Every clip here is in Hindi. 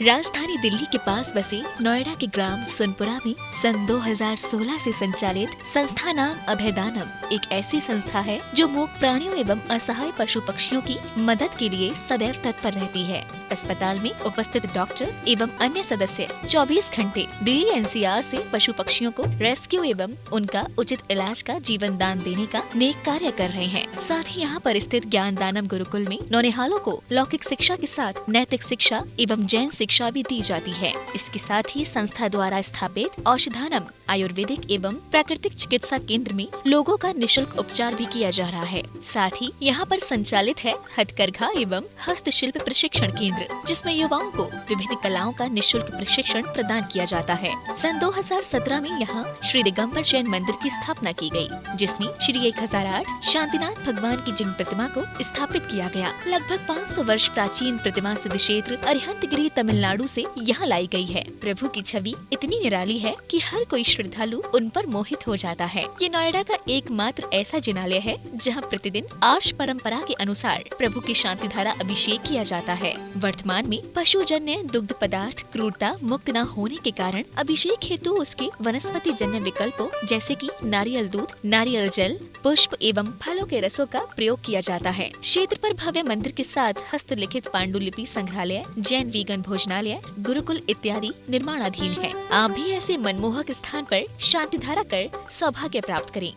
राजधानी दिल्ली के पास बसे नोएडा के ग्राम सुनपुरा में सन 2016 से संचालित संस्था नाम अभयदानम एक ऐसी संस्था है जो मूक प्राणियों एवं असहाय पशु पक्षियों की मदद के लिए सदैव तत्पर रहती है। अस्पताल में उपस्थित डॉक्टर एवं अन्य सदस्य 24 घंटे दिल्ली एनसीआर से पशु पक्षियों को रेस्क्यू एवं उनका उचित इलाज का जीवन दान देने का नेक कार्य कर रहे हैं। साथ ही यहाँ पर स्थित ज्ञानदानम गुरुकुल में नौनिहालों को लौकिक शिक्षा के साथ नैतिक शिक्षा एवं जैन शिक्षा भी दी जाती है। इसके साथ ही संस्था द्वारा स्थापित औषधानम आयुर्वेदिक एवं प्राकृतिक चिकित्सा केंद्र में लोगों का निशुल्क उपचार भी किया जा रहा है। साथ ही यहाँ पर संचालित है हथकरघा एवं हस्तशिल्प प्रशिक्षण केंद्र, जिसमें युवाओं को विभिन्न कलाओं का निशुल्क प्रशिक्षण प्रदान किया जाता है। सन 2017 में यहाँ श्री दिगंबर जैन मंदिर की स्थापना की गई, जिसमें श्री 1008 शांतिनाथ भगवान की जिन प्रतिमा को स्थापित किया गया। लगभग 500 वर्ष प्राचीन प्रतिमा सिद्ध क्षेत्र अरिहंतगिरी तमिलनाडु से यहाँ लाई गई है। प्रभु की छवि इतनी निराली है कि हर कोई श्रद्धालु उन पर मोहित हो जाता है। ये नोएडा का एकमात्र ऐसा जिनालय है जहाँ प्रतिदिन आर्ष परंपरा के अनुसार प्रभु की शांति धारा अभिषेक किया जाता है। वर्तमान में पशुजन्य दुग्ध पदार्थ क्रूरता मुक्त न होने के कारण अभिषेक हेतु उसके वनस्पति जन्य विकल्पों जैसे कि नारियल दूध, नारियल जल, पुष्प एवं फलों के रसों का प्रयोग किया जाता है। क्षेत्र पर भव्य मंदिर के साथ हस्तलिखित पांडुलिपि संग्रहालय, जैन वीगन भोजनालय, गुरुकुल इत्यादि निर्माणाधीन है। आप भी ऐसे मनमोहक स्थान पर शांति धारा कर सौभाग्य प्राप्त करें।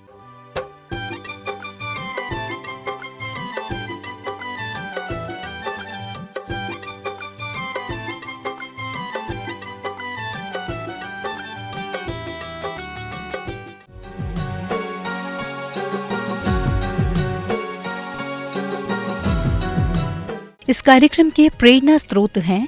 इस कार्यक्रम के प्रेरणा स्रोत हैं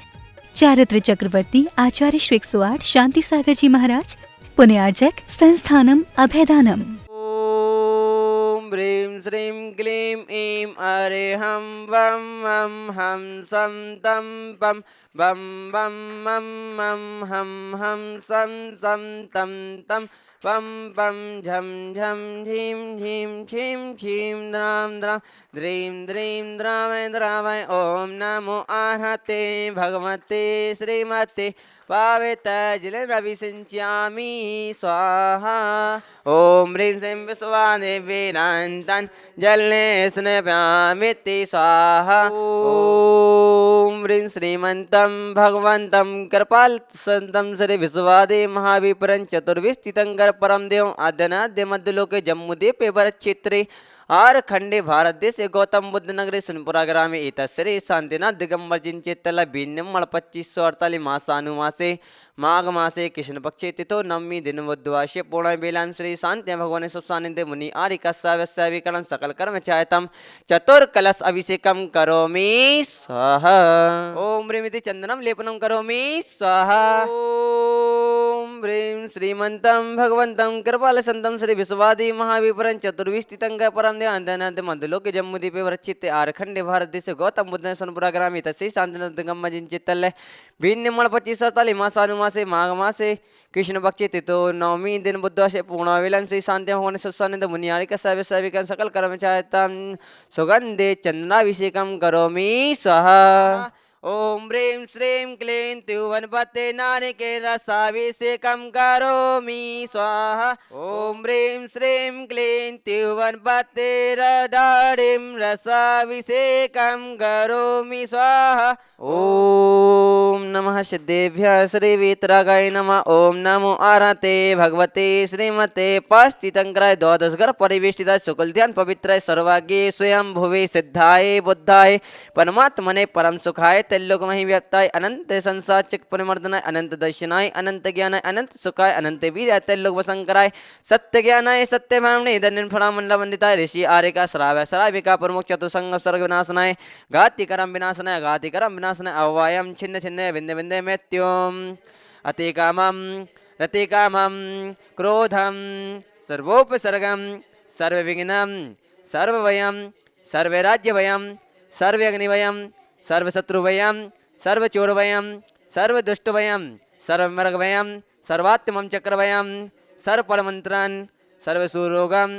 चारित्र चक्रवर्ती आचार्य श्री 108 शांति सागर जी महाराज, पुण्यार्जक संस्थानम अभयदानम। ओम ह्रीं श्रीं क्लीं ऐं अरिहं वं वं हं सं तं पं बं बं मं मं हं हं सं सं तं तं पं पं झं झं झीं झीं छीं छीं द्रां द्रां द्रीं द्रीं द्रावय द्रावय। ओम नमो अर्हते भगवते श्रीमते पावितजलनभिषिञ्चामि स्वाहा। ओम ह्रीं श्रीं विश्वादेवीनान्तान् जले स्नपयामिति स्वाहा। ओम ह्रीं श्रीमन्तं भगवन्तं कृपालसन्तं श्री विश्वादेव महाविपुरं चतुर्विस्थितं परम देव आद्यनाद्य मध्यलोके जम्मूद्वीपे भरतक्षेत्रे आर खंडे भारत देश गौतम बुद्ध नगरे सुनपुरा ग्रामे एतश्री शांतिनाथ दिगंबर जिनचेतला भिन्नमण 2548 मासानुमासे माघ मासे कृष्ण पक्षे तिथो नवमी दिन बुधवास्य पूर्ण बेलां श्री शांति भगवान सुसानिध्य मुनि आरिकस्याविकलं सकल कर्म चायतम चतुर्कलश अभिषेकम करोमि स्वाहा। ओम ह्रीं चंदनम लेपनम करोमि स्वाहा। ओम ह्रीं श्रीमन्तं भगवन्तं कृपालसन्तं श्री विश्वादी महाविपुरं चतुर्विस्थितं परम देव आद्यनाथ मध्यलोके जम्मूद्वीपे वरचित्ते आरखंडे भारत देश गौतम बुद्ध सोनपुरा ग्रामे तस्य शांतिनाथ दिगंबर जिनचेतल भिन्नमण 2548 मासानुमासे माघ मासे कृष्ण पक्षे तिथो नवमी दिन बुधवासे पूर्णवेलां श्री शांति भगवान सुसानिध्य मुनियारिक साविकं सकल कर्मचारितां सुगंधे चंदनाभिषेकं करोमि स्वाहा। ओम ह्रीं श्रीं क्लीं त्रिभुवनपते नारिकेलरसाभिषेकं करोमि स्वाहा। ओम ह्रीं श्रीं क्लीं त्रिभुवनपते रडारिं रसाभिषेकं करोमि स्वाहा। ओम नमः सिद्धेभ्यः श्री वीतरागाय नमः। ओम नमो अर्हते भगवते श्रीमते पास्तितंकराय द्वादशगर परिवेष्टिताय शुक्ल ध्यान पवित्राय सर्वाग्ये स्वयं भुवे सिद्धाय बुद्धाय परमात्मने परम सुखाय तैलोक महि व्याप्ताय अनंत संसार चिक परिमर्दनाय अनंत दर्शनाय अनंत ज्ञानाय अनंत सुखाय अनंत वीर्याय तैलोक वसंकराय सत्य ज्ञानाय सत्य भावने धन्य फणामंडल वंदिताय ऋषि आर्यका श्राव्य श्राविका प्रमुख चतुसंग सर्ग विनाशनाय घातिकरम विनाशनाय घातिकरम विनाशनाय अवायम छिन्न छिन्न विंदे विंदे मृत्युम अतिकामम रतिकामम क्रोधम सर्वोपसर्गम सर्वविघ्नम सर्ववयम सर्वराज्यवयम सर्वअग्निवयम सर्वशत्रुवयम सर्वचोरवयम सर्वदुष्टवयम सर्वमृगवयम सर्वात्मम चक्रवयम सर्वफलमंत्रन सर्वसूरोगम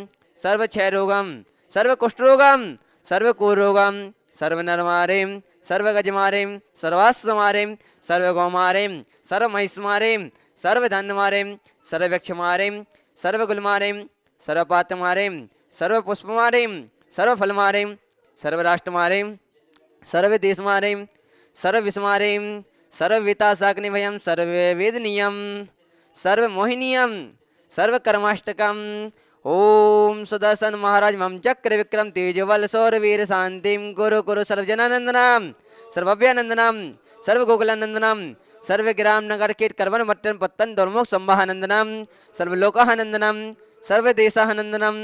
सर्वक्षयरोगम सर्वकुष्ठरोगम सर्वकुरोगम सर्वनरमारिम सर्वगजमारीं सर्वास्वमारीं सर्वगौमारीं सर्वमहिष्मारीं सर्वधन्यमारीं सर्ववक्षमारीं सर्वगुलमारीं सर्वपात्रमारीं सर्वपुष्पमारीं सर्वफलमारीं सर्वराष्ट्रमारीं सर्वदेशमारीं सर्वविस्मारीं सर्वविताशाग्निभयं सर्ववेदनीयं सर्वमोहिनीयं सर्वकर्माष्टकम् ओम सुदर्शन महाराज मम चक्र विक्रम तेजवल सौरवीर शांतिम गुरु गुरु सर्वजनानंदनम सर्वभ्यानंदनम सर्वगोकुलानंदनम सर्वग्राम नगर कीट करवन मट्टन पत्तन दुर्मुख संवाहानंदनम सर्वलोकानंदनम सर्वदेशानंदनम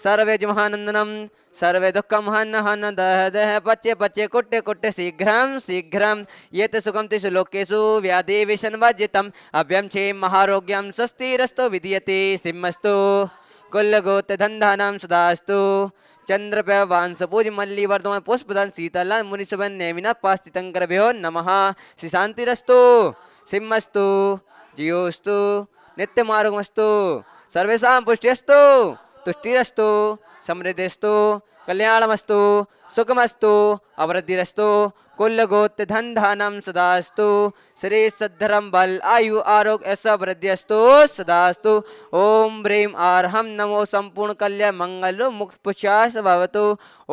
सर्वजमहानंदनम सर्वे दुःखमहन हन दह दह पच्चे पच्चे कुट्टे कुट्टे शीघ्रं शीघ्रं ये ते सुखम तेषु लोकेषु व्याधि विषन्वर्जितम् अभ्यं क्षे महारोग्यं स्वस्तिरस्तु विधीयते सिंहस्तु कुल्लगोत्र धन्धानां सदास्तु चंद्रप्य वांस पूज मल्ली वर्धमान पुष्पदान शीतल मुनिसवन नेमिना पास्तितंकरभ्यो नमः श्री शांतिरस्तु सिंहस्तु जियोस्तु नित्यमार्गमस्तु सर्वेषां पुष्टिरस्तु तुष्टिरस्तु समृद्धिस्तु कल्याणमस्तु सुखमस्तु अवृद्धिरस्तु कुल्लगोत्र धनधानं सदास्तु श्री सद्धरम बल आयु आरोग्य समृद्धिस्तु सदास्तु ओम ह्रीं आर्हं नमो संपूर्ण कल्याण मंगल मुक्त पुष्यास भवतु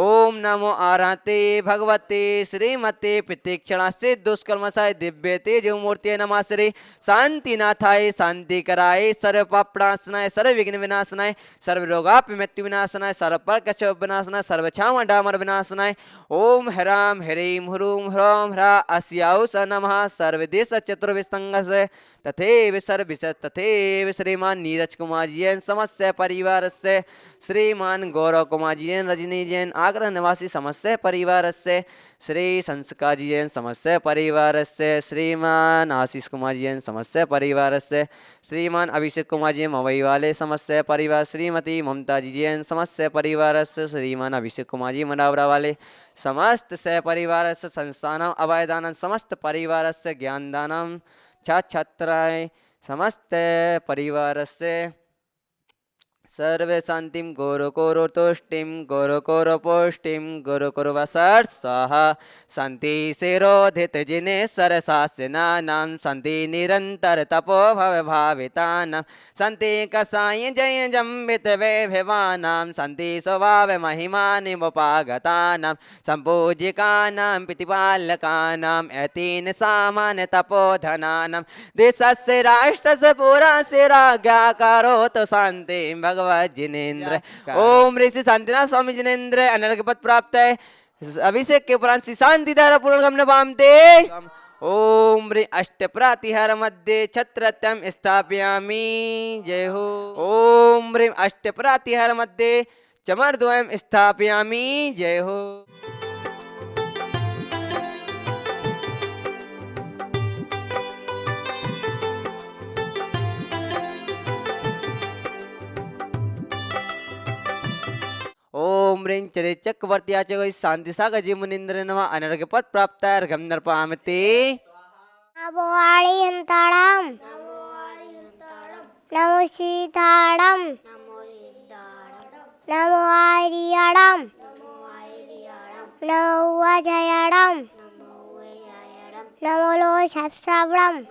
ओम नमो आराते भगवते श्रीमते प्रतीक्षणा से दुष्कर्मसाय दिव्य तेज मूर्ति नमः श्री शांतिनाथाय शांति कराय सर्व पापनाशनाय सर्व विघ्न विनाशनाय सर्व रोगाप मृत्यु विनाशनाय सर्व परकश विनाशनाय सर्व क्षाम डामर विनाशनाय ओम ह्रां ह्रीं ह्रूं ह्रौं ह्रा अस्याउ स नमः सर्वदेश चतुर्विसंगस तथैव सर्विस तथैव श्रीमान नीरज कुमार जैन समस्त परिवार से श्रीमान गौरव कुमार जैन रजनी जैन आगरा निवासी समस्त परिवार से श्री संस्कार जैन समस्त परिवार से श्रीमान आशीष कुमार जैन समस्त परिवार से श्रीमान अभिषेक कुमार जैन मवई वाले समस्त परिवार श्रीमती ममता जी जैन समस्त परिवार से श्रीमान अभिषेक कुमार जी मनावरा वाले समस्त से परिवार से संस्थानम अभयदानम समस्त परिवार से ज्ञानदानम छात्राय समस्त परिवार से सर्वे शांतिम गुरु कुरु तुष्टिम गुरु कुरु पुष्टिम गुरु कुरु वसर् स्वाहा शांति शिरोधित जिने सरसास्यनानां शांति निरंतर तपो भव भावितानां शांति कसाय जय जम्बित वैभवानां शांति स्वभाव महिमानि मुपागतानां संपूजिकानां प्रतिपालकानां यतीन सामान्य तपोधनानां देशस्य राष्ट्रस्य पुरस्य राज्ञा करोतु शान्तिं भगवत् जिनेन्द्र ओम ऋषि शांतिनाथ स्वामी जिनेन्द्र अनर्घ पद प्राप्त है अभिषेक के उपरांत श्री शांति धारा पूर्णगम नवामते ओम रे अष्ट प्रातिहार मध्ये छत्रत्यम स्थापयामि जय हो ओम रे अष्ट प्रातिहार मध्ये चमरद्वयम स्थापयामि जय हो ओम ह्रीं चरे चक्रवर्ती आचर्य शांति सागर जी मुनीन्द्र नमः अनर्घ पद प्राप्त अर्घम नर्पयामि नमो आर्यन्ताणं नमो सीताणं नमो आर्यणं नमो अजयणं नमो लोचश्रवणं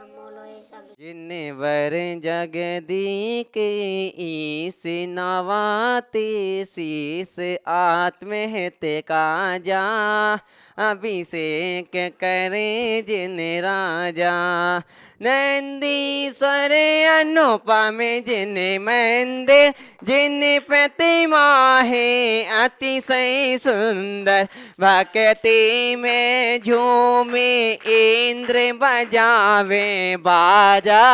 जिन्ने वर जगदी के ईस नवाते शीस आत्महत्या का जा अभिषेक करे जिन राजा नंदीश्वर अनुपम जिन मंदिर जिन प्रतिमा है अतिशय सुंदर भक्ति में झूमे इंद्र बजावे बाजा।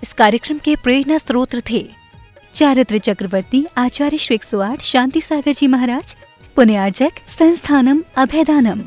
इस कार्यक्रम के प्रेरणा स्रोत थे चारित्र चक्रवर्ती आचार्य श्री 108 शांति सागर जी महाराज, पुण्यार्जक संस्थानम अभयदानम।